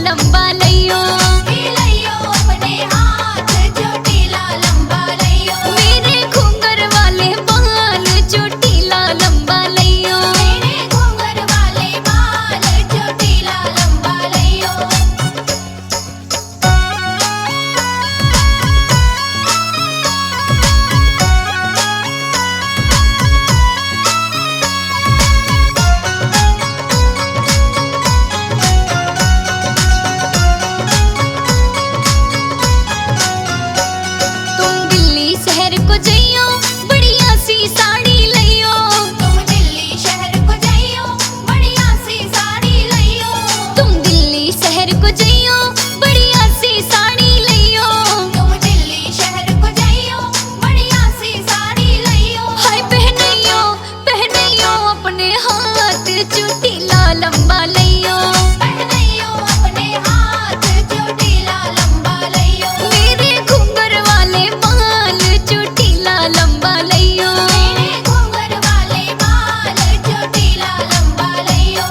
लंबा लइयो, अपने हाथ चोटीला लंबा लइयो, मेरे घूंघर वाले बाल चोटीला लंबा लइयो, मेरे घूंघर वाले बाल चोटीला लंबा लइयो। तुम दिल्ली शहर को जइयो बढ़िया सी साड़ी लइयो, तुम दिल्ली शहर को जइयो बढ़िया सी साड़ी लइयो, तुम दिल्ली शहर को जइयो बढ़िया सी साड़ी लइयो, तुम दिल्ली शहर को जइयो बढ़िया सी साड़ी लइयो। हाय पहनइयो पहनइयो अपने हाथ चोटीला लंबा लइयो, पहनइयो अपने हाथ चोटीला लंबा लइयो, मेरे घूंघर वाले बाल चोटीला लंबा लइयो, मेरे घूंघर वाले बाल चोटीला लंबा लइयो।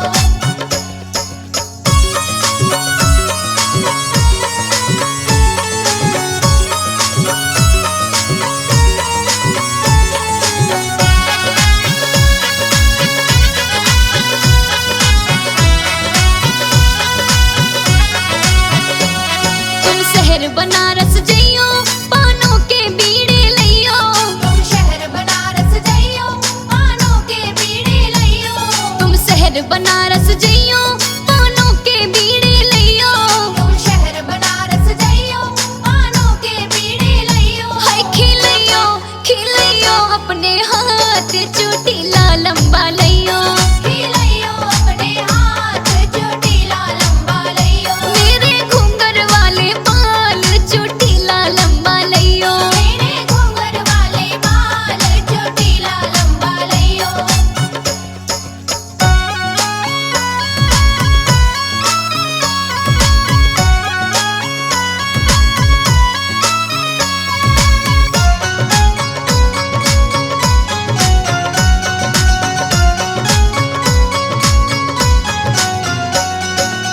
तुम शहर बनारस जइयो पानों के बीड़े लइयो, तुम शहर बनारस जइयो पानों के बीड़े लइयो, तुम शहर बनारस जइयो पानों के बीड़े लइयो, तुम शहर बनारस जइयो पानों के बीड़े लइयो। हाय खिलइयो खिलइयो अपने हाथ चोटीला लंबा लइयो, खिलइयो अपने हाथ चोटीला लंबा लइयो, मेरे घूंघर वाले बाल चोटीला लंबा लइयो, मेरे घूंघर वाले बाल चोटीला लंबा लइयो।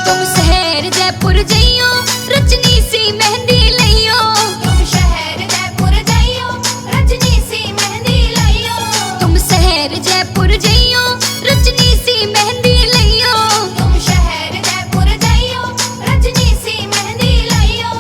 तुम शहर जयपुर जइयो रजनी सी मेहंदी लइयो, तुम शहर जयपुर जइयो रजनी सी मेहंदी लइयो, तुम शहर जयपुर जइयो रजनी सी मेहंदी लइयो, तुम शहर जयपुर जइयो रजनी सी मेहंदी लइयो,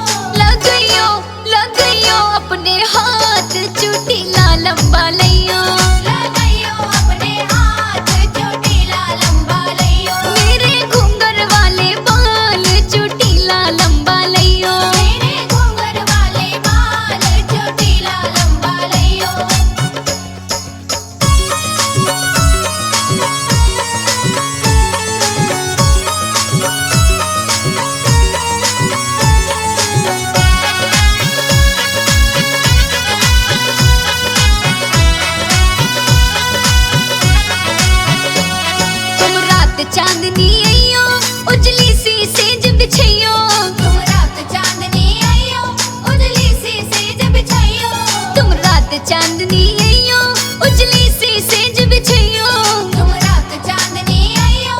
लगइयो अपने हाथ चोटीला लंबा लइयो, लगइयो अपने हाथ चोटीला लंबा लइयो, मेरे घूंघर वाले बाल चोटीला लंबा लइयो, मेरे घूंघर वाले बाल चोटीला लंबा लइयो। तुम रात चांदनी अइयो उजली सी सेज बिछइयो, तुम रात चांदनी आइयो उजली सी सेज बिछाइयो, तुम रात चांदनी अइयो उजली सी सेज बिछइयो, तुम रात चांदनी आइयो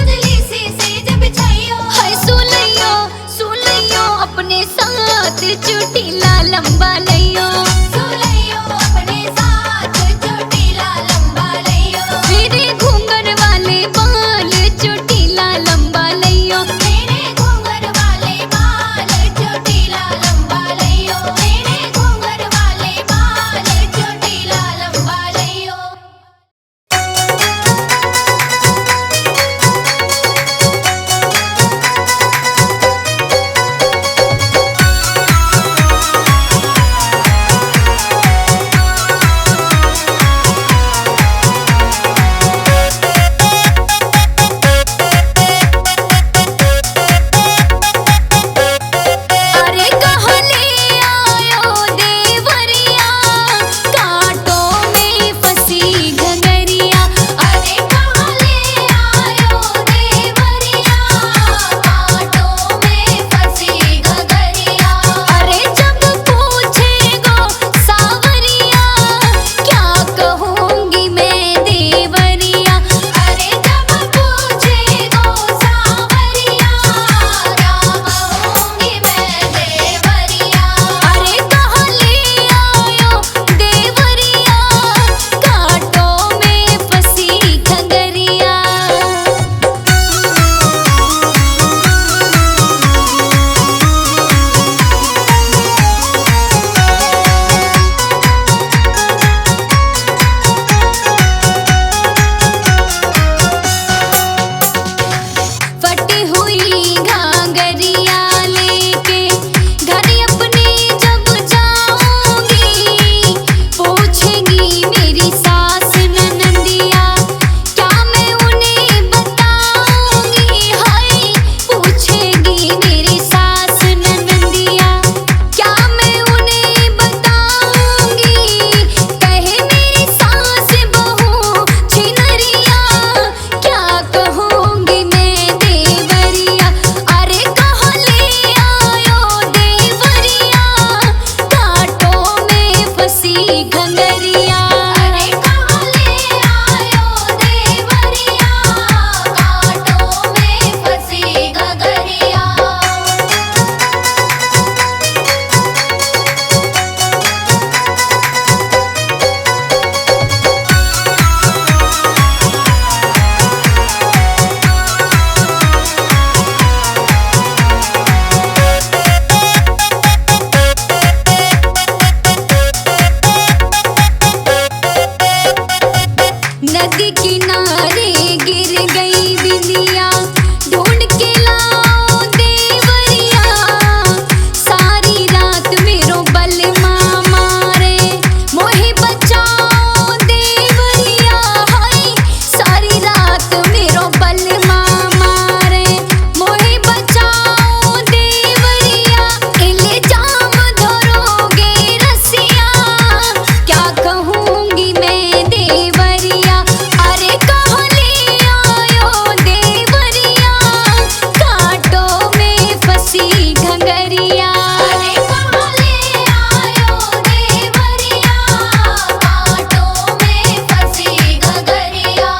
उजली सी सेज बिछाइयो, हाय सुलइयो अपने साथ चोटीला लंबा लइयो, सुलइयो अपने साथ चोटीला लंबा लइयो, मेरे घूंघर वाले बाल चोटीला नदी किनारे गिर गई बिंदिया, ढूंढ के लाओ देवरिया। सारी रात मेरो बलमा मारे, मोहे बचाओ देवरिया। हाय सारी रात मेरो बलमा मारे, मोहे बचाओ देवरिया। इल्जाम धरोगे रसिया, क्या कहूँगी मैं देवरिया। अरे कहाँ ले आयो देवरिया, कांटों में फंसी घंगरिया। अरे कहाँ ले आयो देवरिया, कांटों में फंसी घगरिया।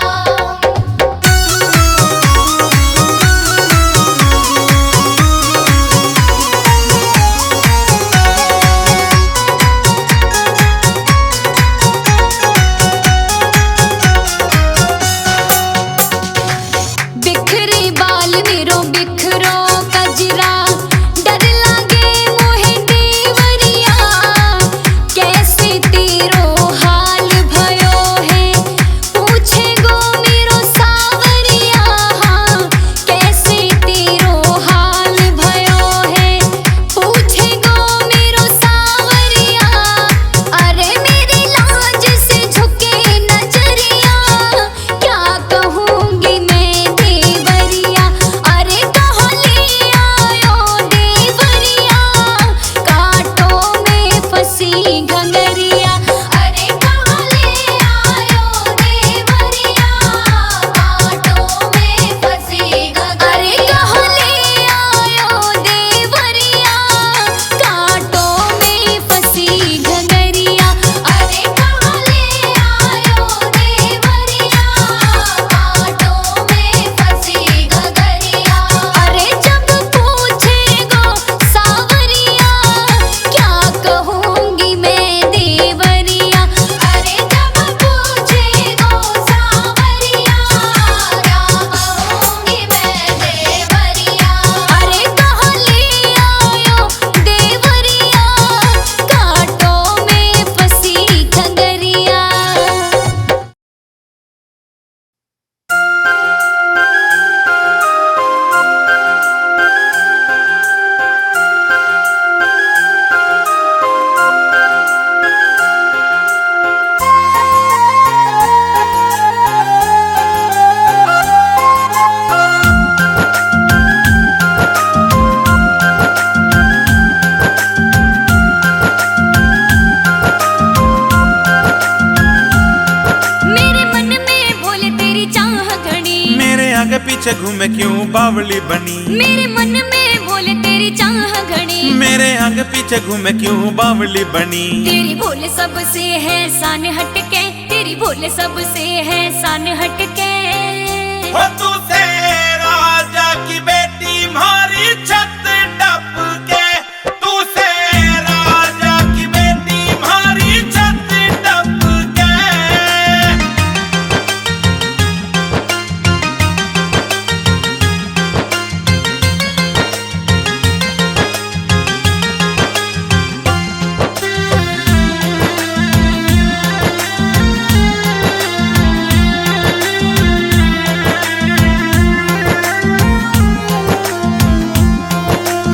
बिखरे बाल मेरो बिखरो कजरा, डर लागे मोहे देवरिया। कैसे तेरो हाल भयो है, पूछे गो मेरो सावरिया। हाँ कैसे तेरो हाल भयो है, पूछे गो मेरो सावरिया। अरे मेरी लाज से झुके नजरिया, क्या कहूँगी मैं देवरिया। अरे कहाँ ले आयो देवरिया, कांटों में फंसी घंगरिया। अरे कहाँ ले आयो देवरिया, कांटों में फंसी अरे घगरिया। कहाँ ले आयो देवरिया, कांटों में फंसी घंगरिया। अरे कहाँ ले आयो देवरिया, कांटों में फंसी घगरिया। अरे जब पूछे गो सावरिया, क्या कहूँगी मैं देवरिया। अरे जब पूछे गो सावरिया, क्या कहूँगी मैं देवरिया। अरे कहाँ ले आयो देवरिया, कांटों में फंसी घंगरिया। मेरे मन में बोले तेरी चाह घड़ी, मेरे आगे पीछे घूमे क्यों बावली बनी। मेरे मन में बोले तेरी चाह घड़ी। मेरे आगे पीछे घूमे क्यों बावली बनी। तेरी भोले सबसे है शान हटके, तेरी भोले सबसे है शान हटके। हो तू से राजा की बेटी मारी छत टप के, तू से राजा की बेटी मारी छत टप के।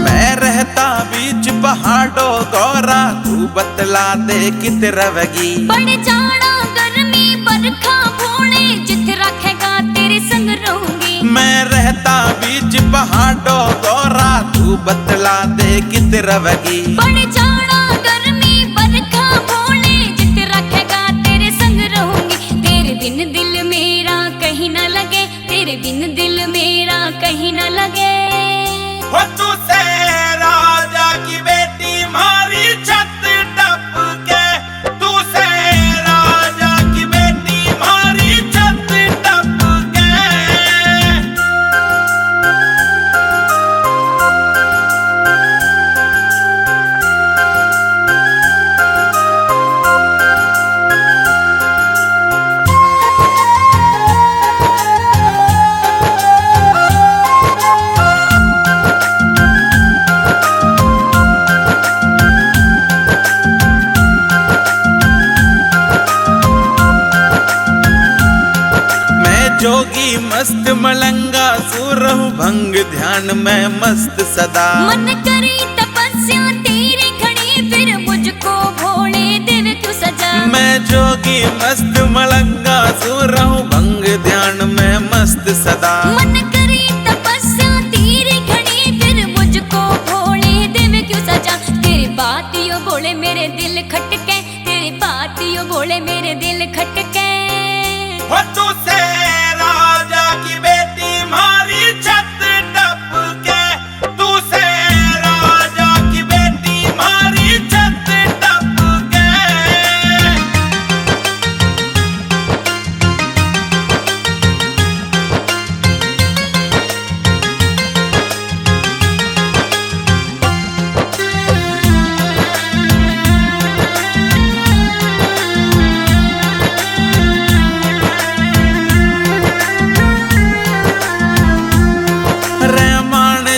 मैं रहता बीच पहाड़ों गौरा, तू बतला दे कित रवगी। बड़े जाड़ा गर्मी बरखा भोले, जित रखेगा तेरे संग रहूंगी। मैं रहता बीच पहाड़ों गौरा, तू बतला दे कित रवगी। बड़े जाड़ा गर्मी बरखा भोले, जित रखेगा तेरे संग रहूंगी। तेरे बिन दिल मेरा कहीं न लगे, तेरे बिन दिल मेरा कहीं न लगे। हो तू से राजा की बेटी मारी छत टप के, तू से राजा की बेटी मारी छत टप के। जोगी मस्त मलंगा सूरहु भंग ध्यान में मस्त सदा। मन करी तपस्या तेरी खड़ी फिर मुझको भोले देव क्यों सजा। मैं जोगी मस्त मलंगा सूरहु भंग ध्यान में मस्त सदा। मन करी तपस्या तेरी खड़ी फिर मुझको भोले देव क्यों सजा। तेरी बात यो बोले मेरे दिल खटके, तेरी बात यो बोले मेरे दिल खटके। हो तू से राजा की बेटी मारी छत टपके, तू से राजा की बेटी मारी छत टपके।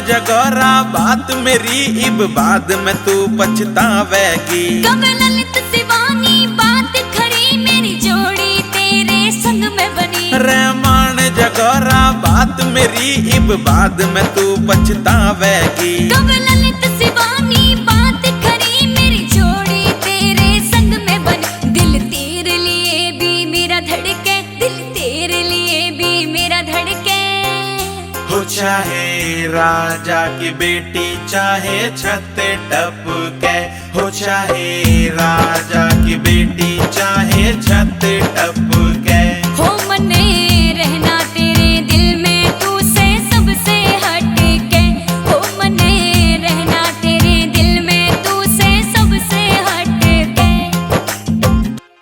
जगोरा बात मेरी इब बाद में तू पछतावेगी। कब ललित शिवानी बात खड़ी मेरी जोड़ी तेरे संग में बनी। रहमान जगोरा बात मेरी इब बाद में तू पछतावेगी। कब ललित शिवानी बात खड़ी मेरी जोड़ी तेरे संग में बनी। दिल तेरे लिए भी मेरा धड़के, दिल तेरे लिए भी मेरा धड़के। हो चाहे राजा की बेटी चाहे छत टपके, हो चाहे राजा की बेटी चाहे छत टपके। हो मन